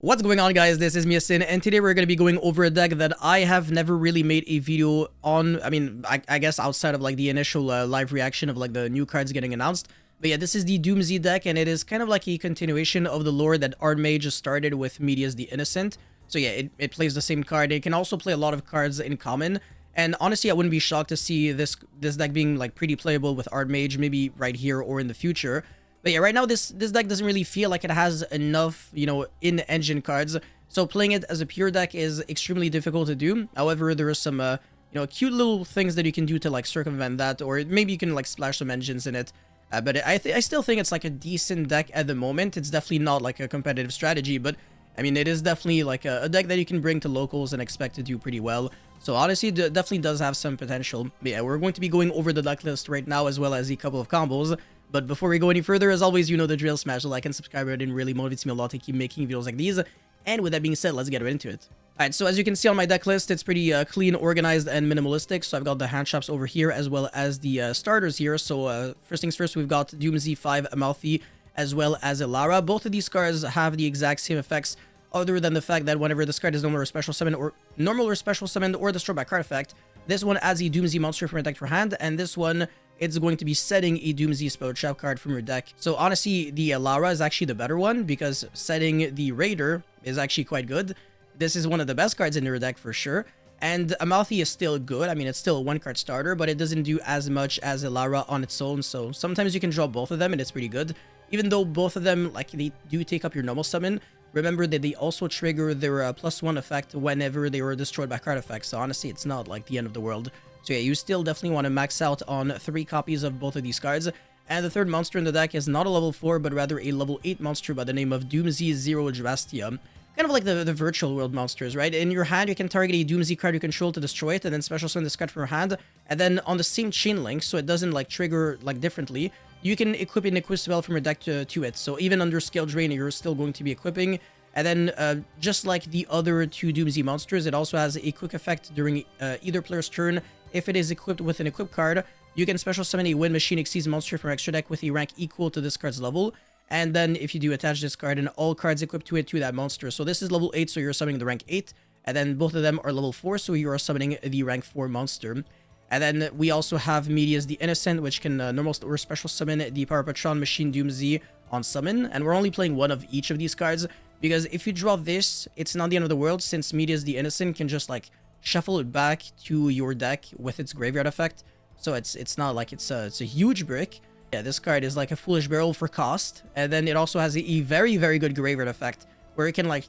What's going on, guys? This is Yasin, and today we're going to be going over a deck that I have never really made a video on. I mean, I guess outside of like the initial live reaction of like the new cards getting announced. But yeah, this is the Doomsday deck, and it is kind of like a continuation of the lore that Archmage started with Media's the Innocent. So yeah, it plays the same card. It can also play a lot of cards in common. And honestly, I wouldn't be shocked to see this deck being like pretty playable with Archmage, maybe right here or in the future. But yeah, right now this deck doesn't really feel like it has enough, in-engine cards. So playing it as a pure deck is extremely difficult to do. However, there are some, cute little things that you can do to like circumvent that, or maybe you can like splash some engines in it. But I still think it's like a decent deck at the moment. It's definitely not like a competitive strategy, but I mean, it is definitely like a deck that you can bring to locals and expect to do pretty well. So honestly, it definitely does have some potential. But yeah, we're going to be going over the deck list right now, as well as a couple of combos. But before we go any further, as always, you know the drill. Smash the like and subscribe button. It really motivates me a lot to keep making videos like these. And with that being said, let's get right into it. Alright, so as you can see on my deck list, it's pretty clean, organized, and minimalistic. So I've got the hand shops over here, as well as the starters here. So first things first, we've got Doomsday 5 Amalfi, as well as Elara. Both of these cards have the exact same effects, other than the fact that whenever this card is normal or special summoned, or destroyed by card effect, this one adds a Doomsday monster from your deck to your hand, and this one, it's going to be setting a Doomsday spell trap card from your deck. So honestly, the Elara is actually the better one, because setting the Raider is actually quite good. This is one of the best cards in your deck for sure. And Amalfi is still good. I mean, it's still a one-card starter, but it doesn't do as much as Elara on its own. So sometimes you can draw both of them, and it's pretty good. Even though both of them, like, they do take up your normal summon, remember that they also trigger their +1 effect whenever they were destroyed by card effects. So honestly, it's not like the end of the world. So yeah, you still definitely want to max out on 3 copies of both of these cards. And the third monster in the deck is not a level 4, but rather a level 8 monster by the name of Doomsday Zero Drastia. Kind of like the virtual world monsters, right? In your hand, you can target a Doomsday card you control to destroy it, and then special summon this card from your hand. And then on the same chain link, so it doesn't like trigger like differently, you can equip an equip spell from your deck to it. So even under Scale Drain, you're still going to be equipping. And then, just like the other 2 Doomsday monsters, it also has a quick effect during either player's turn. If it is equipped with an equip card, you can special summon a Wind Machine Exceeds monster from your extra deck with a rank equal to this card's level. And then if you do attach this card, and all cards equipped to it to that monster. So this is level 8, so you're summoning the rank 8. And then both of them are level 4, so you are summoning the rank 4 monster. And then we also have Media's the Innocent, which can normal or special summon the Power Patron Machine Doomsday on summon. And we're only playing one of each of these cards, because if you draw this, it's not the end of the world, since Media's the Innocent can just like shuffle it back to your deck with its graveyard effect. So it's not like it's a huge brick. Yeah, this card is like a foolish barrel for cost, and then it also has a very, very good graveyard effect where it can like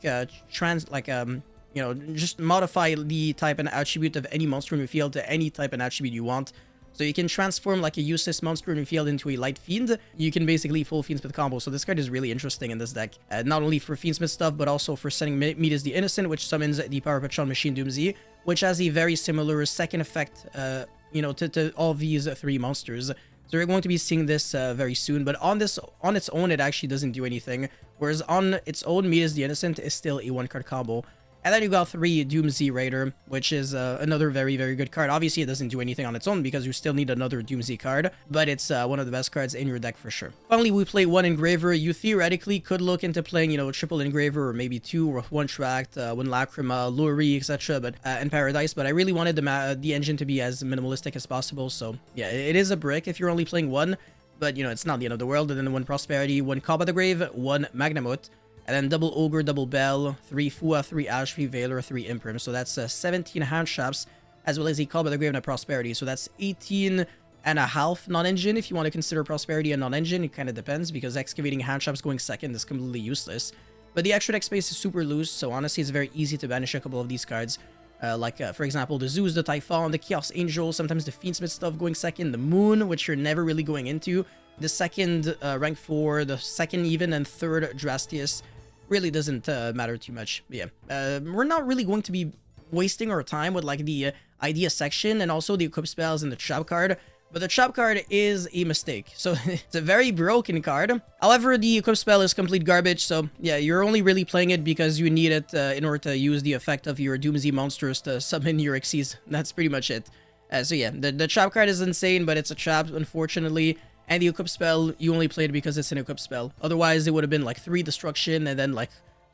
just modify the type and attribute of any monster in your field to any type and attribute you want. So you can transform like a useless monster in your field into a light fiend. You can basically full Fiendsmith combo. So this card is really interesting in this deck. Not only for Fiendsmith stuff, but also for setting Media's the Innocent, which summons the Power Patron Machine Doomsday, which has a very similar second effect, to all these 3 monsters. So we're going to be seeing this very soon. But on its own, it actually doesn't do anything. Whereas on its own, Media's the Innocent is still a 1-card combo. And then you got 3 Doomsday Raider, which is another very, very good card. Obviously, it doesn't do anything on its own because you still need another Doomsday card, but it's one of the best cards in your deck for sure. Finally, we play 1 Engraver. You theoretically could look into playing, triple Engraver, or maybe 2, with 1 Tract, 1 Lacrima, Luri, etc., but and Paradise. But I really wanted the engine to be as minimalistic as possible. So yeah, it is a brick if you're only playing 1, but it's not the end of the world. And then 1 Prosperity, 1 Cobb at the Grave, 1 Magnamut. And then double Ogre, double Bell, 3 Fua, 3 Ash, 3 Veiler, 3 Imprim. So that's 17 hand shops, as well as a Call by the Grave and a Prosperity. So that's 18 and a half non-engine. If you want to consider Prosperity a non-engine, it kind of depends, because Excavating hand shops going second is completely useless. But the extra deck space is super loose, so honestly it's very easy to banish a couple of these cards. For example, the Zeus, the Typhon, the Chaos Angel, sometimes the Fiendsmith stuff going second, the Moon, which you're never really going into, the second rank 4, the second even, and third Drastius. Really doesn't matter too much. But yeah, we're not really going to be wasting our time with like the idea section and also the equip spells and the trap card. But the trap card is a mistake, so it's a very broken card. However, the equip spell is complete garbage, so yeah, you're only really playing it because you need it in order to use the effect of your Doomsday monsters to summon your Xyz. That's pretty much it. So yeah, the trap card is insane, but it's a trap, unfortunately. And the equip spell, you only played because it's an equip spell. Otherwise, it would have been like 3 destruction and then like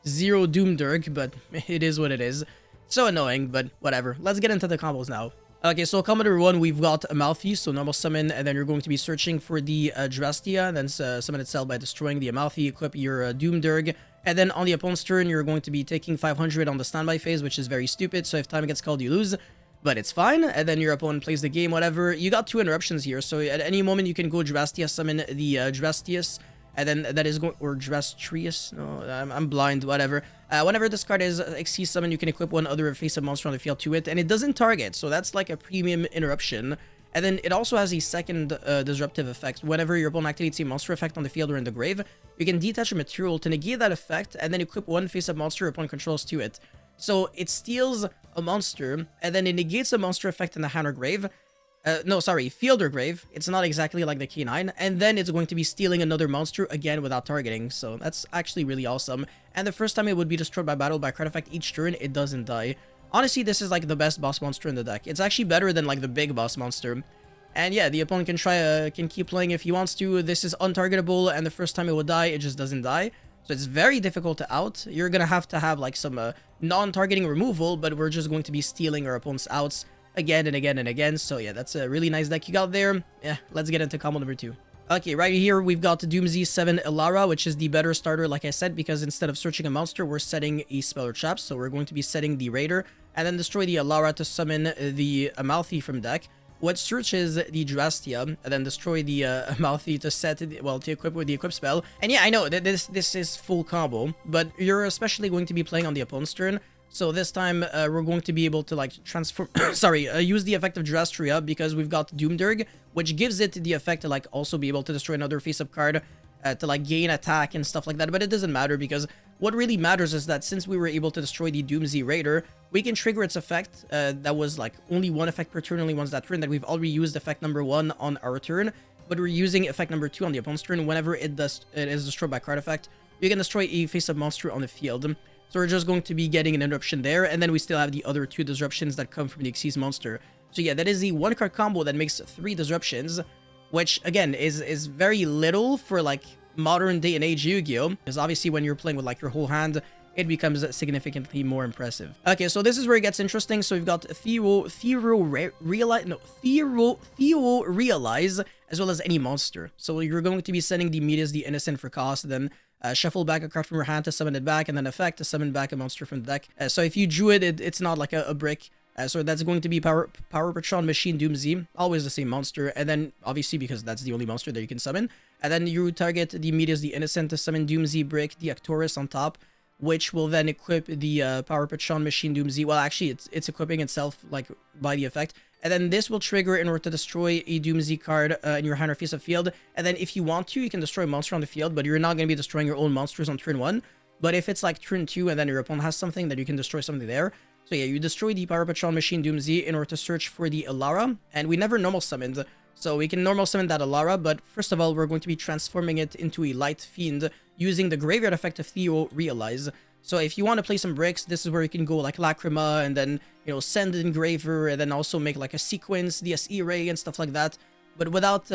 zero Doomdirk, but it is what it is. So annoying, but whatever. Let's get into the combos now. Okay, so combo number 1, we've got Amalfi, so normal summon, and then you're going to be searching for the Drastia, and then summon itself by destroying the Amalfi, equip your Doomdirk, and then on the opponent's turn, you're going to be taking 500 on the standby phase, which is very stupid, so if time gets called, you lose. But it's fine, and then your opponent plays the game, whatever. You got 2 interruptions here, so at any moment you can go Drastia, summon the Drastius, and then that is going, or Drastrius, no, I'm blind, whatever. Whenever this card is XC summon, you can equip one other face-up monster on the field to it, and it doesn't target, so that's like a premium interruption. And then it also has a second disruptive effect. Whenever your opponent activates a monster effect on the field or in the grave, you can detach a material to negate that effect, and then equip one face-up monster your opponent controls to it. So it steals a monster, and then it negates a monster effect in the hand or grave. No, sorry, field or grave. It's not exactly like the K9. And then it's going to be stealing another monster again without targeting. So that's actually really awesome. And the first time it would be destroyed by battle by card effect each turn, it doesn't die. Honestly, this is like the best boss monster in the deck. It's actually better than like the big boss monster. And yeah, the opponent can can keep playing if he wants to. This is untargetable, and the first time it would die, it just doesn't die. So it's very difficult to out. You're gonna have to have like some non-targeting removal, but we're just going to be stealing our opponent's outs again and again and again. So yeah, that's a really nice deck you got there. Yeah, let's get into combo number 2. Okay, right here we've got Doomsday 7 Elara, which is the better starter, like I said, because instead of searching a monster, we're setting a spell or trap. So we're going to be setting the Raider and then destroy the Elara to summon the Amalfi from deck. What searches the Drastia, and then destroy the Amalfi to set, well, to equip with the equip spell. And yeah, I know that this is full combo, but you're especially going to be playing on the opponent's turn. So this time, we're going to be able to, like, transform... use the effect of Drastria, because we've got Doomdirk, which gives it the effect to, like, also be able to destroy another face-up card, to, like, gain attack and stuff like that. But it doesn't matter, because what really matters is that since we were able to destroy the Doomsday Raider, we can trigger its effect. That was, like, only one effect per turn, only once that turn, that we've already used effect number 1 on our turn. But we're using effect number 2 on the opponent's turn. Whenever it is destroyed by card effect, you can destroy a face-up monster on the field. So we're just going to be getting an interruption there, and then we still have the other 2 disruptions that come from the Xyz monster. So yeah, that is the 1-card combo that makes 3 disruptions, which again is very little for like modern day and age Yu-Gi-Oh! Because obviously when you're playing with like your whole hand, it becomes significantly more impressive. Okay, so this is where it gets interesting. So we've got Theo Realize, as well as any monster. So you're going to be sending the Midas the Innocent for cost, then shuffle back a card from your hand to summon it back, and then effect to summon back a monster from the deck. So if you drew it, it's not like a brick. So that's going to be Power Patron Machine Doomsday, always the same monster, and then obviously because that's the only monster that you can summon. And then you target the Midas the Innocent to summon Doomsday Brick, the Actorus on top, which will then equip the Power Patron Machine Doomsday. Well, actually, it's equipping itself like by the effect. And then this will trigger in order to destroy a Doomsday card in your hand or face-up field. And then if you want to, you can destroy a monster on the field, but you're not going to be destroying your own monsters on turn 1. But if it's like turn 2 and then your opponent has something, that you can destroy something there. So yeah, you destroy the Power Patron Machine Doomsday in order to search for the Elara. And we never normal summoned, so we can normal summon that Elara, but first of all, we're going to be transforming it into a Light Fiend using the Graveyard effect of Theo Realize. So if you want to play some bricks, this is where you can go like Lacrima and then, you know, send Engraver and then also make like a sequence, DSE Ray and stuff like that. But without,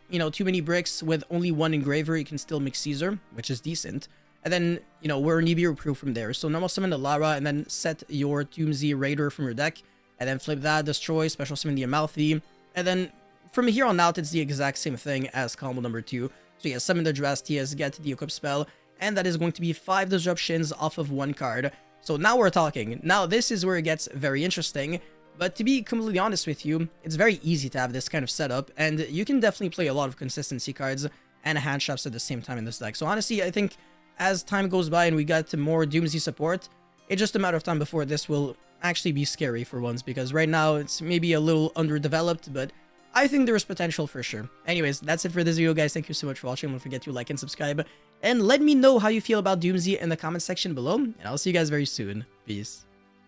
you know, too many bricks, with only 1 Engraver, you can still make Caesar, which is decent. And then, you know, we're Nibiru proof from there. So normal summon the Lara and then set your Doomsday Raider from your deck. And then flip that, destroy, special summon the Amalfi. And then from here on out, it's the exact same thing as combo number 2. So yeah, summon the Drastias, get the equip spell. And that is going to be 5 disruptions off of 1 card. So now we're talking. Now this is where it gets very interesting. But to be completely honest with you, it's very easy to have this kind of setup. And you can definitely play a lot of consistency cards and hand traps at the same time in this deck. So honestly, I think as time goes by and we get to more Doomsday support, it's just a matter of time before this will actually be scary for once. Because right now it's maybe a little underdeveloped, but I think there is potential for sure. Anyways, that's it for this video, guys. Thank you so much for watching. Don't forget to like and subscribe. And let me know how you feel about Doomsday in the comment section below. And I'll see you guys very soon. Peace.